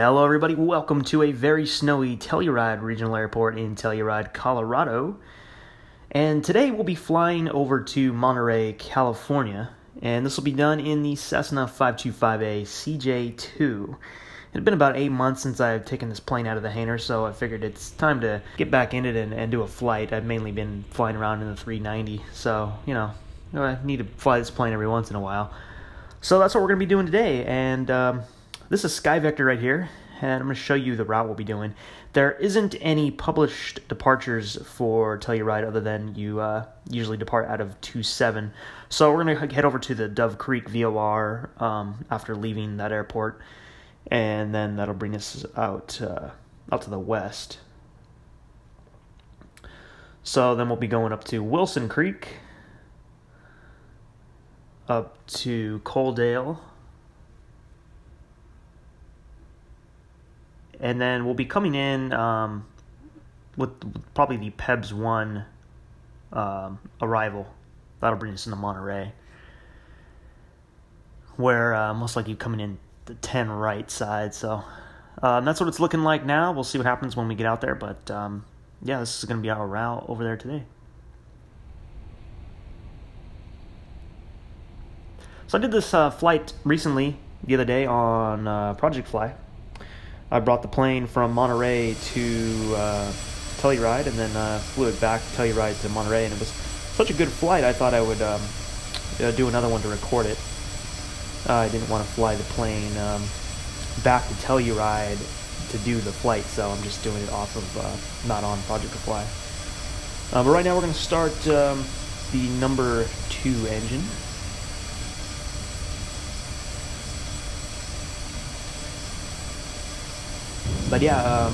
Hello everybody, welcome to a very snowy Telluride Regional Airport in Telluride, Colorado. And today we'll be flying over to Monterey, California, and this will be done in the Cessna 525A CJ2. It had been about 8 months since I've taken this plane out of the hangar, so I figured it's time to get back in it and do a flight. I've mainly been flying around in the 390, so, I need to fly this plane every once in a while. So that's what we're going to be doing today, and this is Sky Vector right here, and I'm going to show you the route we'll be doing. There isn't any published departures for Telluride other than you usually depart out of 27. So we're going to head over to the Dove Creek VOR after leaving that airport, and then that'll bring us out to the west. So then we'll be going up to Wilson Creek, up to Coaldale, and then we'll be coming in with probably the PEBS 1 arrival. That'll bring us into Monterey, where most likely coming in the 10 right side. So that's what it's looking like now. We'll see what happens when we get out there, but yeah, this is going to be our route over there today. So I did this flight recently, the other day, on Project Fly. I brought the plane from Monterey to Telluride, and then flew it back Telluride to Monterey, and it was such a good flight, I thought I would do another one to record it. I didn't want to fly the plane back to Telluride to do the flight, so I'm just doing it off of, not on Project Fly. But right now we're going to start the number 2 engine. But yeah,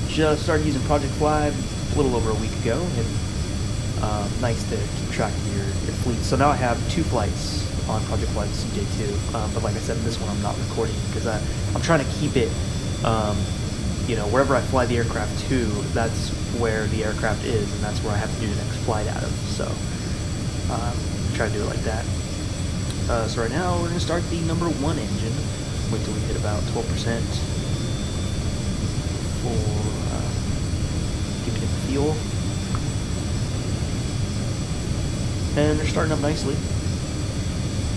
just started using Project Fly a little over a week ago, and nice to keep track of your fleet. So now I have 2 flights on Project Fly CJ2, but like I said, this one I'm not recording because I'm trying to keep it, wherever I fly the aircraft to, that's where the aircraft is, and that's where I have to do the next flight out of. So try to do it like that. So right now we're going to start the number 1 engine. Wait till we hit about 12%. Giving it the fuel, and they're starting up nicely.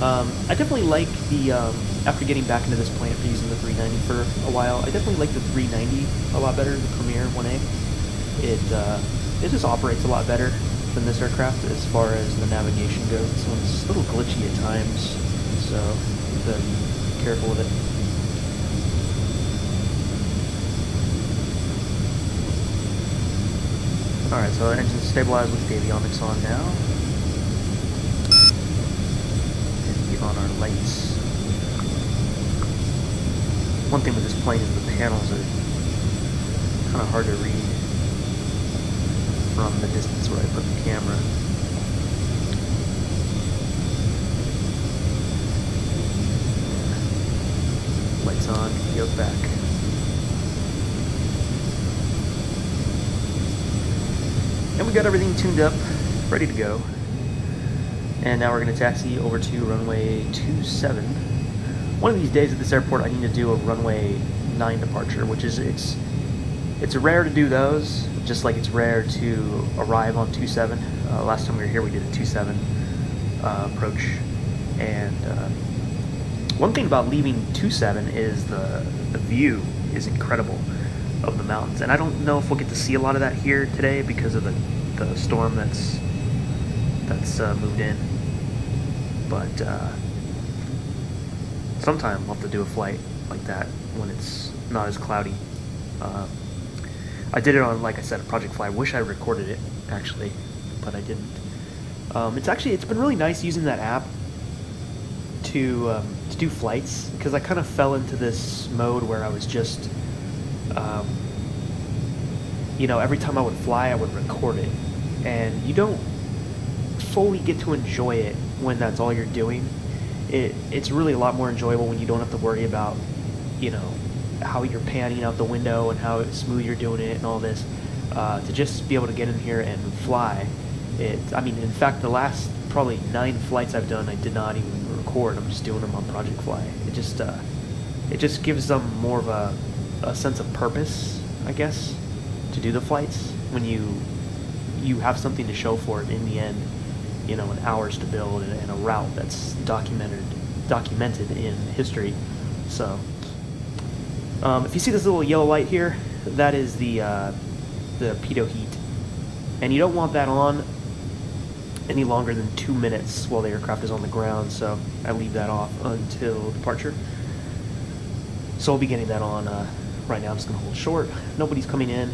I definitely like the after getting back into this plane after using the 390 for a while, I definitely like the 390 a lot better, the Premier 1A. It just operates a lot better than this aircraft as far as the navigation goes. So it's a little glitchy at times, so you have to be careful with it. Alright, so the engine's stabilized with the avionics on now. And get on our lights. One thing with this plane is the panels are kind of hard to read from the distance where I put the camera. Lights on, yoke back. And we got everything tuned up, ready to go. And now we're going to taxi over to runway 27. One of these days at this airport I need to do a runway 9 departure, which is, it's rare to do those, just like it's rare to arrive on 27. Last time we were here we did a 27 approach. And one thing about leaving 27 is the view is incredible of the mountains, and I don't know if we'll get to see a lot of that here today because of the storm that's moved in, but sometime we'll have to do a flight like that when it's not as cloudy. I did it on, like I said, Project Fly. I wish I recorded it actually, but I didn't. It's been really nice using that app to do flights, because I kind of fell into this mode where I was just every time I would fly, I would record it, and you don't fully get to enjoy it when that's all you're doing. It's really a lot more enjoyable when you don't have to worry about, how you're panning out the window and how smooth you're doing it and all this. To just be able to get in here and fly. In fact, the last probably 9 flights I've done, I did not even record. I'm just doing them on Project Fly. It just gives them more of a a sense of purpose, I guess, to do the flights when you have something to show for it in the end. You know, an hours to build and a route that's documented in history. So, if you see this little yellow light here, that is the pitot heat, and you don't want that on any longer than 2 minutes while the aircraft is on the ground. So I leave that off until departure. So I'll be getting that on right now. I'm just gonna hold short. Nobody's coming in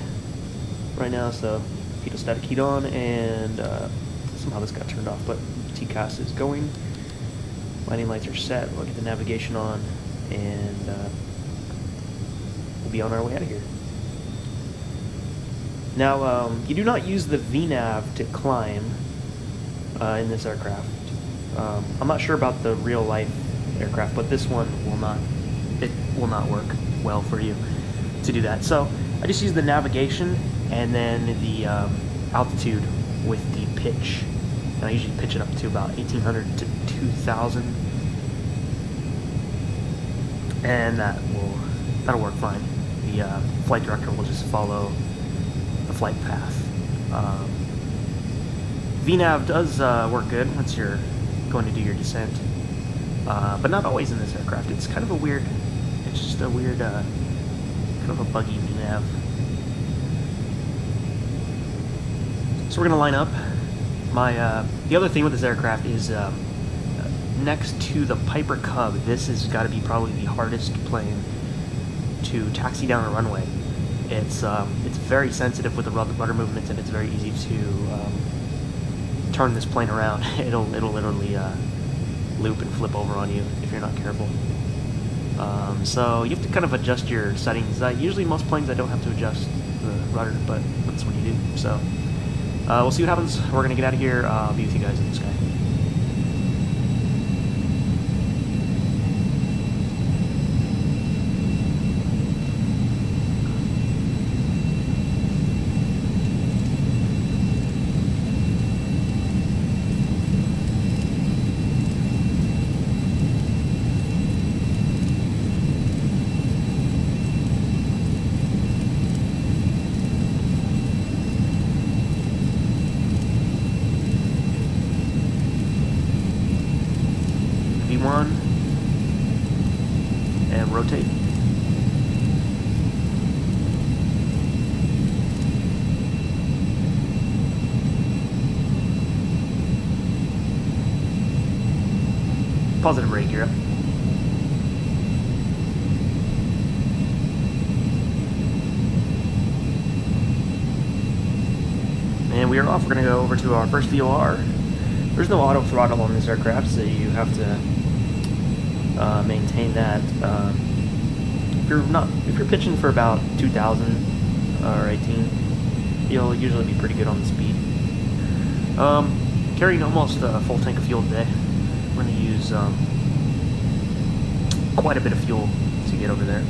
right now, so pitot static heat on, and somehow this got turned off, but TCAS is going. Landing lights are set. We'll get the navigation on, and we'll be on our way out of here. Now, you do not use the VNAV to climb in this aircraft. I'm not sure about the real life aircraft, but this one will not. It will not work well for you to do that. So I just use the navigation and then the altitude with the pitch. And I usually pitch it up to about 1800 to 2000, and that'll work fine. The flight director will just follow the flight path. VNAV does work good once you're going to do your descent, but not always in this aircraft. It's kind of a weird, it's just a weird, kind of a buggy VNAV. So we're gonna line up. The other thing with this aircraft is next to the Piper Cub, this has got to be probably the hardest plane to taxi down a runway. It's very sensitive with the rudder movements, and it's very easy to turn this plane around. It'll literally loop and flip over on you if you're not careful. So you have to kind of adjust your settings. Usually most planes I don't have to adjust the rudder, but that's when you do. So we'll see what happens. We're going to get out of here. I'll be with you guys in the sky. V1 and rotate. Positive rate gear up. And we are off. We're going to go over to our first VOR. There's no auto throttle on this aircraft, so you have to maintain that. If you're pitching for about 2000 or 18, you'll usually be pretty good on the speed. Carrying almost a full tank of fuel today. We're going to use quite a bit of fuel to get over there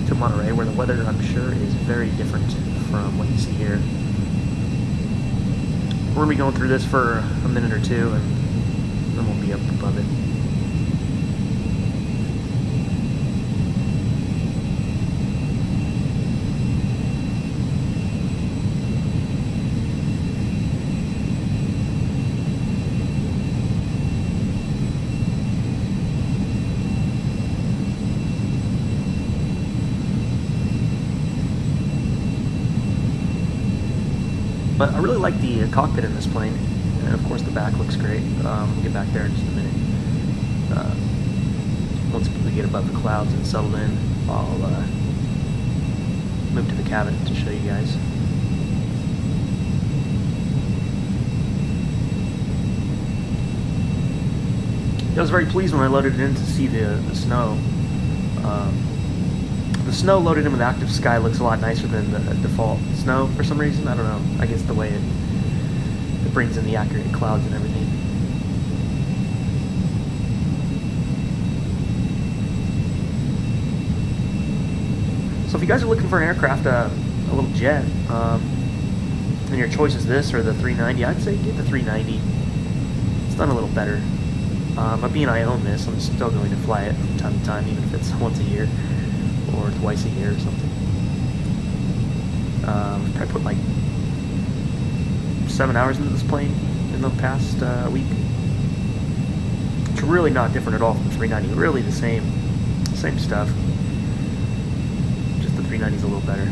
to Monterey, where the weather, I'm sure, is very different from what you see here. We're going to be going through this for a minute or two, and then we'll be up above it. But I really like the cockpit in this plane, and of course the back looks great. We'll get back there in just a minute. Once we get above the clouds and settled in, I'll move to the cabin to show you guys. I was very pleased when I loaded it in to see the snow. The snow loaded in with active sky looks a lot nicer than the default snow for some reason. I don't know. I guess the way it brings in the accurate clouds and everything. So if you guys are looking for an aircraft, a little jet, and your choice is this or the 390, I'd say get the 390. It's done a little better. But being I own this, I'm still going to fly it from time to time, even if it's once a year. or twice a year or something. Probably put like 7 hours into this plane in the past week. It's really not different at all from the 390. Really the same stuff. Just the 390 is a little better.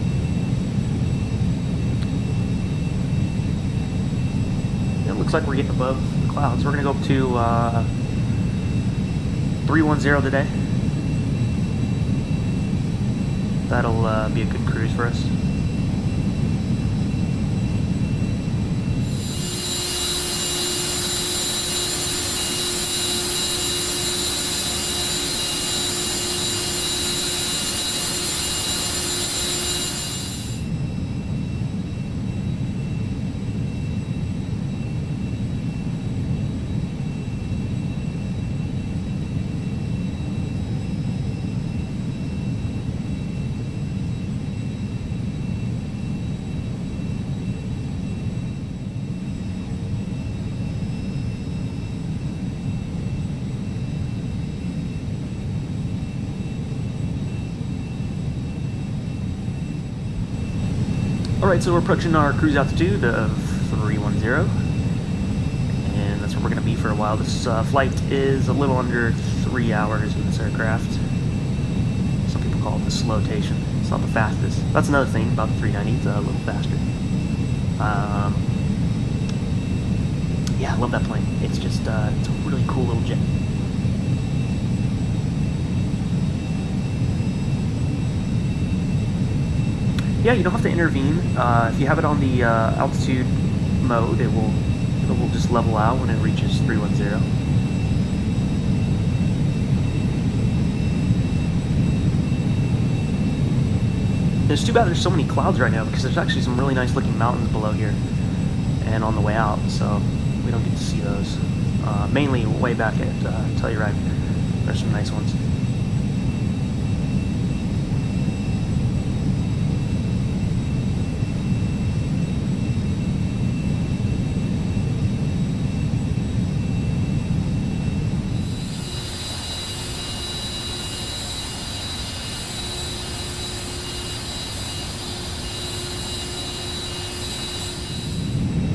It looks like we're getting above the clouds. We're gonna go up to 310 today. That'll be a good cruise for us. Alright, so we're approaching our cruise altitude of 310, and that's where we're going to be for a while. This flight is a little under 3 hours in this aircraft. Some people call it the slowtation. It's not the fastest. That's another thing about the 390, it's a little faster. Yeah, I love that plane. It's just, it's a really cool little jet. Yeah, you don't have to intervene. If you have it on the altitude mode, it will just level out when it reaches 310. It's too bad there's so many clouds right now because there's actually some really nice looking mountains below here and on the way out, so we don't get to see those. Mainly way back at Telluride, there's some nice ones.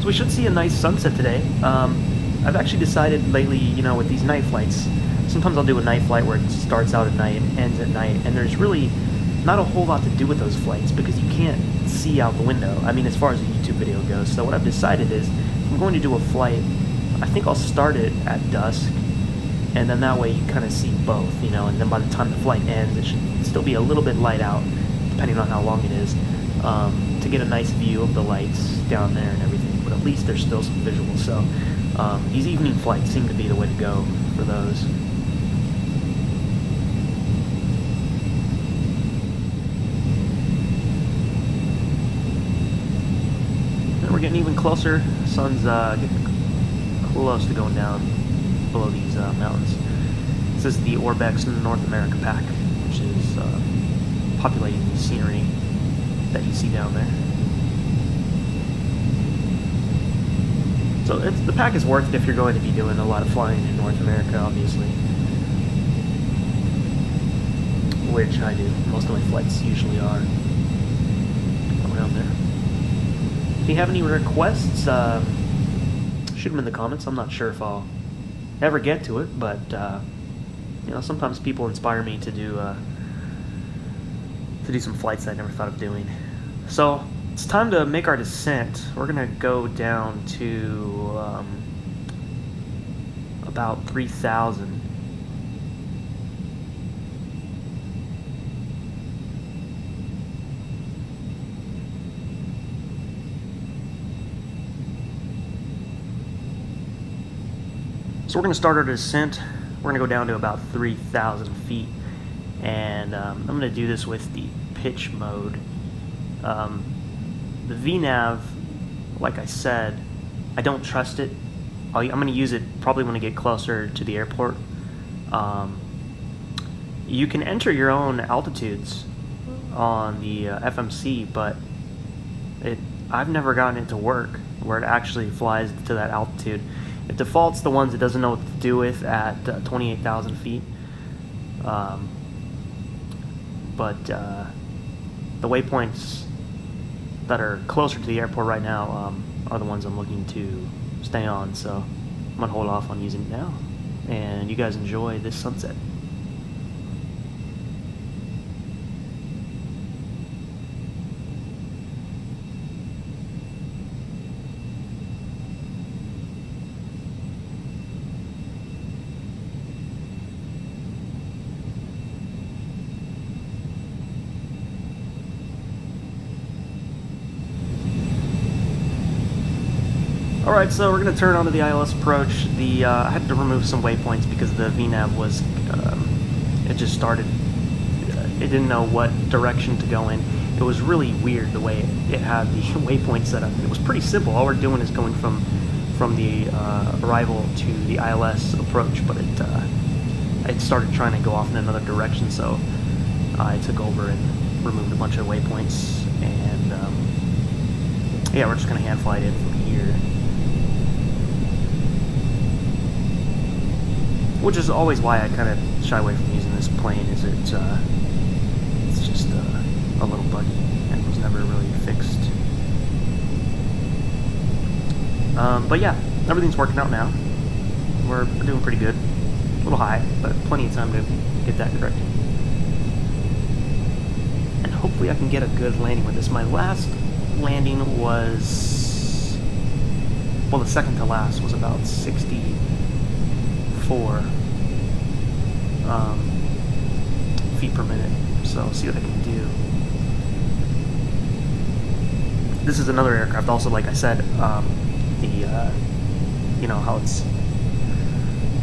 We should see a nice sunset today. I've actually decided lately, you know, with these night flights, sometimes I'll do a night flight where it starts out at night and ends at night, and there's really not a whole lot to do with those flights because you can't see out the window. I mean, as far as a YouTube video goes. So what I've decided is, if I'm going to do a flight, I think I'll start it at dusk, and then that way you kind of see both, you know, and then by the time the flight ends, it should still be a little bit light out, depending on how long it is, to get a nice view of the lights down there and everything. But at least there's still some visuals, so these evening flights seem to be the way to go for those. And we're getting even closer. The sun's getting close to going down below these mountains. This is the Orbx North America pack, which is populating the scenery that you see down there. So the pack is worth it if you're going to be doing a lot of flying in North America, obviously. Which I do. Most of my flights usually are around there. If you have any requests, shoot them in the comments. I'm not sure if I'll ever get to it, but you know, sometimes people inspire me to do some flights I never thought of doing. So it's time to make our descent. We're gonna go down to about 3,000. So we're gonna start our descent. We're gonna go down to about 3,000 feet, and I'm gonna do this with the pitch mode. The VNav, like I said, I don't trust it. I'm going to use it probably when I get closer to the airport. You can enter your own altitudes on the FMC, but I've never gotten it to work where it actually flies to that altitude. It defaults the ones it doesn't know what to do with at 28,000 feet. but the waypoints that are closer to the airport right now are the ones I'm looking to stay on, so I'm gonna hold off on using it now, and you guys enjoy this sunset. Alright, so we're going to turn onto the Ils Approach. I had to remove some waypoints because the VNav was, it just started, it didn't know what direction to go in. It was really weird the way it had the waypoint set up. It was pretty simple. All we're doing is going from the arrival to the ILS approach, but it started trying to go off in another direction, so I took over and removed a bunch of waypoints, and yeah, we're just going to hand fly it in from here. Which is always why I kind of shy away from using this plane, is it's just a little buggy and was never really fixed. But yeah, everything's working out now. We're doing pretty good. A little high, but plenty of time to get that corrected. And hopefully I can get a good landing with this. My last landing was, well, the second to last was about 64 feet per minute, so I'll see what I can do. This is another aircraft also, like I said, you know how it's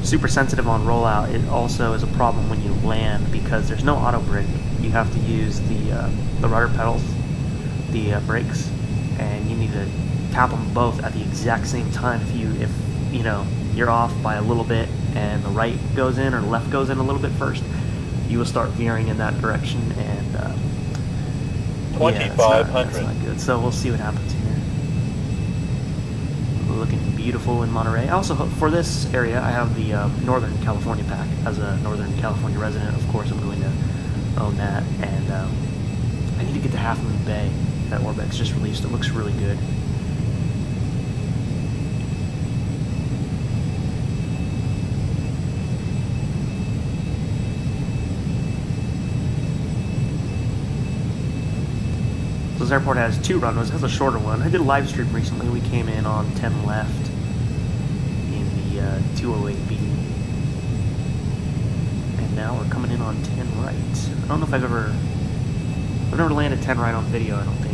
super sensitive on rollout. It also is a problem when you land because there's no auto brake. You have to use the rudder pedals, the brakes, and you need to tap them both at the exact same time. If you know you're off by a little bit and the right goes in or the left goes in a little bit first, you will start veering in that direction, and 2500. Yeah, that's not good. So we'll see what happens here. Looking beautiful in Monterey. Also, for this area, I have the Northern California pack. As a Northern California resident, of course, I'm going to own that, and I need to get to Half Moon Bay that Orbx just released. It looks really good. This airport has 2 runways. It has a shorter one. I did a live stream recently. We came in on 10 left in the 208B, and now we're coming in on 10 right. I don't know if I've never landed 10 right on video, I don't think.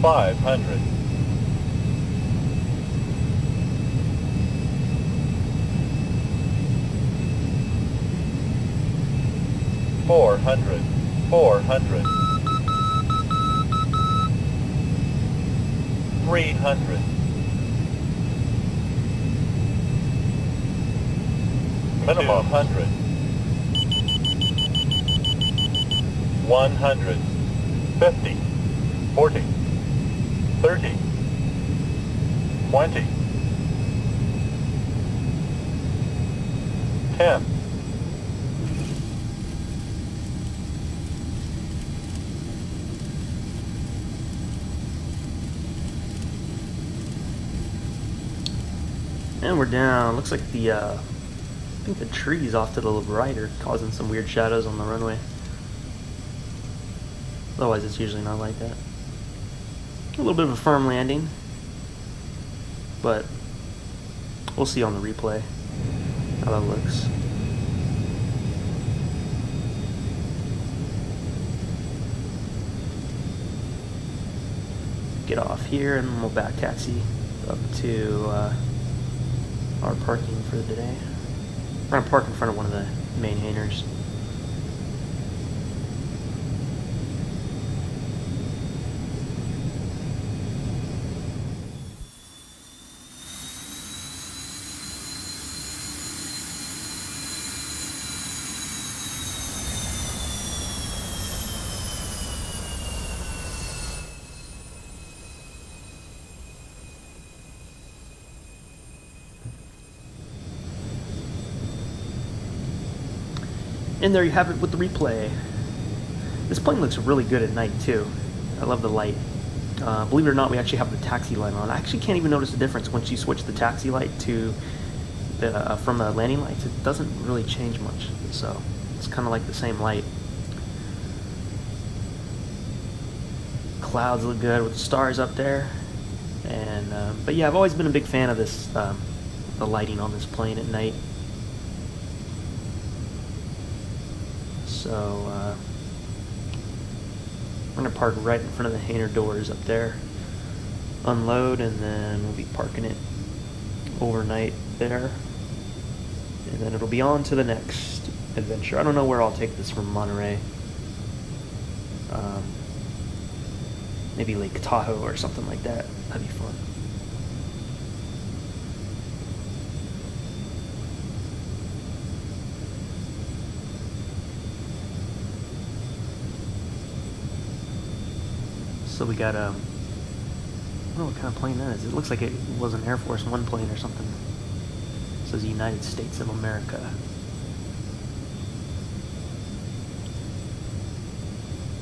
Five hundred. 400. 400. 300. Minimum 100. 100. 50. 40. 30, 20, 10. And we're down. Looks like the I think the trees off to the right are causing some weird shadows on the runway. Otherwise, it's usually not like that. little bit of a firm landing, but we'll see on the replay how that looks. Get off here and we'll back taxi up to our parking for the day. We're gonna park in front of one of the main hangars. And there you have it with the replay. This plane looks really good at night too. I love the light. Believe it or not, we actually have the taxi light on. I actually can't even notice the difference once you switch the taxi light to the from the landing lights. It doesn't really change much, so it's kind of like the same light. Clouds look good with the stars up there, and but yeah, I've always been a big fan of this the lighting on this plane at night. So we're going to park right in front of the hangar doors up there, unload, and then we'll be parking it overnight there. And then it'll be on to the next adventure. I don't know where I'll take this from Monterey. Maybe Lake Tahoe or something like that. That'd be fun. So we got I don't know what kind of plane that is. It looks like it was an Air Force One plane or something. It says United States of America.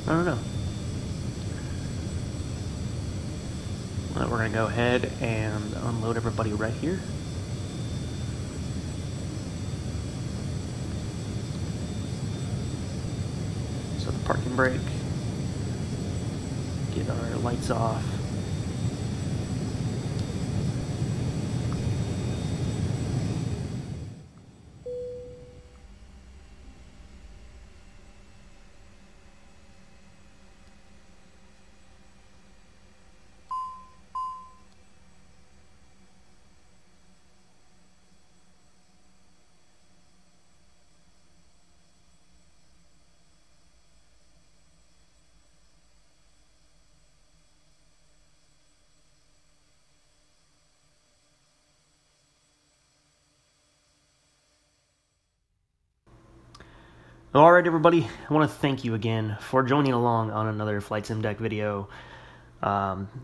I don't know. Well, we're gonna go ahead and unload everybody right here. So the parking brake. Get our lights off. Alright everybody, I want to thank you again for joining along on another Flight Sim Deck video.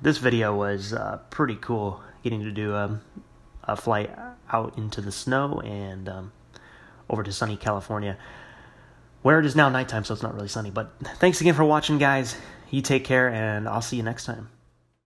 This video was pretty cool, getting to do a flight out into the snow and over to sunny California, where it is now nighttime, so it's not really sunny. But thanks again for watching, guys. You take care, and I'll see you next time.